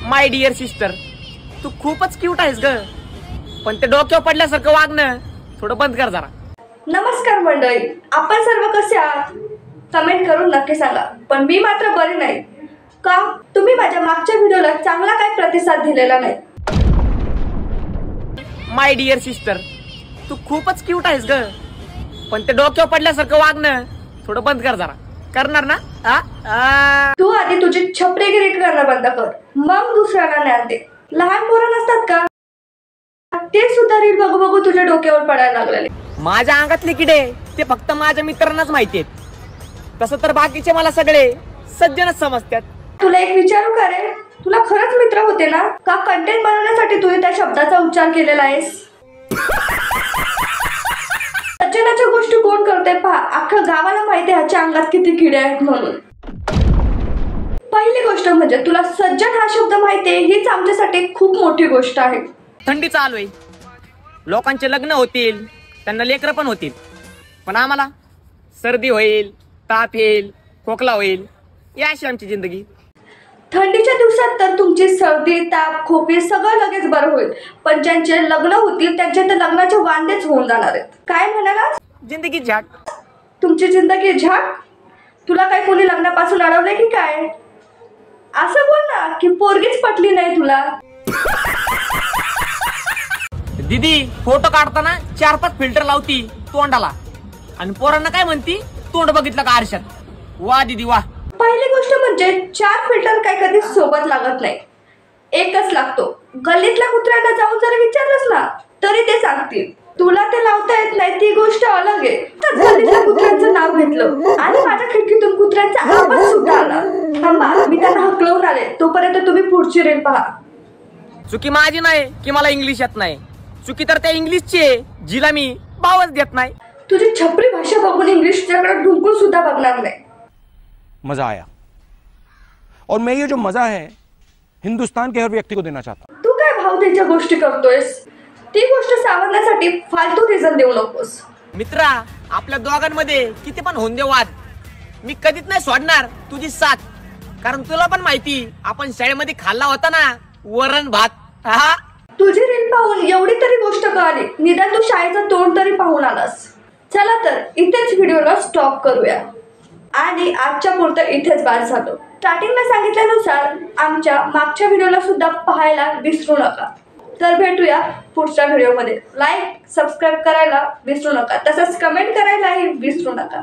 My dear sister, तू खूपच cute आहेस ग, पण ते डोक्यावर पडल्यासारखं वागणं थोडं बंद कर जरा. नमस्कार मंडळी, आपण सर्व कसे आहात कमेंट करून नक्की सांगा. पण मी मात्र बरी नाही. का तुम्ही माझ्या मागच्या व्हिडिओला चांगला काय प्रतिसाद दिलेला नाही? माय डिअर सिस्टर, तू खूपच क्यूट आहेस ग, पण ते डोक्यावर पडल्यासारखं वागणं थोडं बंद कर जरा. करणार ना? तू आधी तुझी छपरेगिरी करणं बंद कर, मग दुसऱ्याला ज्ञान दे. लहान पोरं नसतात का, ते सुद्धा रील बघू बघू तुझ्या डोक्यावर पडायला लागलेले. माझ्या अंगातले किडे ते फक्त माझ्या मित्रांनाच माहिती आहेत. तसं तर बाकीचे मला सगळे सज्जनच समजतात. तुला एक विचारू का रे, तुला खरंच मित्र होते ना, का कंटेंट बनवण्यासाठी तू त्या शब्दाचा उच्चार केलेला आहेस? सज्जनाच्या गोष्टी कोण करते पहा, अख्ख्या गावाला माहिती आहे ह्याच्या अंगात किती किडे आहेत म्हणून. पहिली गोष्ट म्हणजे तुला सज्जन हा शब्द माहिती आहे, हीच आमच्यासाठी खूप मोठी गोष्ट आहे. थंडी चालू आहे, लोकांचे लग्न होतील, त्यांना लेकरं पण होतील, पण आम्हाला सर्दी होईल, ताप येईल, खोकला होईल, ही अशी आमची जिंदगी. थंडीच्या दिवसात तर तुमची सर्दी, ताप, खोकी सगळं लगेच बरं होईल, पण ज्यांचे लग्न होतील त्यांचे तर लग्नाचे वांदेच होऊन जाणार आहेत. काय म्हणाला? जिंदगी झाक. तुमची जिंदगी झाक? तुला काय कोणी लग्नापासून अडवलंय की काय? असं बोल ना की पोरगीच पटली नाही तुला. दीदी फोटो काढताना 4-5 फिल्टर लावती तोंडाला, आणि पोरांना काय म्हणती, तोंड बघितलं का आरशात? वा दीदी वा. पहिली गोष्ट म्हणजे 4 फिल्टर काय कधी सोबत लागत नाही, एकच लागतो. गल्लीतल्या कुत्र्यांना जाऊन जर विचारलंस ना तरी ते सांगतील. तुला ते लावता येत नाही ती गोष्ट अलग आहे. तर गल्लीतल्या कुत्र्यांचं नाव घेतलं आणि माझ्या खिडकीतून कुत्र्यांचा आवाज सुद्धा आला. थांबा, मी त्यांना हकलवून आले, तोपर्यंत तुम्ही पुढची रील पहा. चुकी माझी नाही की मला इंग्लिश येत नाही, चुकी तर त्या इंग्लिशची आहे जिला मी बावच देत नाही. तुझी छपरी भाषा बघून इंग्लिशच्याकडे ढुंकून सुद्धा बघणार नाही. मजा आया, और मैं ये जो मजा है हिंदुस्तान के हर व्यक्ति को देना चाहता हूं. तू काय भावतेच्या गोष्टी करतोयस? ती गोष्ट सावरण्यासाठी फालतू रिझन देऊ नकोस. मित्रा, आपल्या दोघांमध्ये किती पण होऊन दे वाद, मी कधीच नाही सोडणार तुझी साथ. कारण तुला पण माहिती, आपण शाळेमध्ये खाल्ला होता ना वरण भात. हा, तुझी रील पाहून एवढी तरी गोष्ट कळाली, निदान तू शाळेचं तोंड तरी पाहून आलास. चला तर इथेच व्हिडिओला स्टॉप करूया आणि आजच्या पुरतं इथेच बाद झालो. स्टार्टिंगला सांगितल्यानुसार आमच्या मागच्या व्हिडिओला सुद्धा पाहायला विसरू नका. तर भेटूया पुढच्या व्हिडिओमध्ये. लाईक, सबस्क्राईब करायला विसरू नका, तसंच कमेंट करायलाही विसरू नका.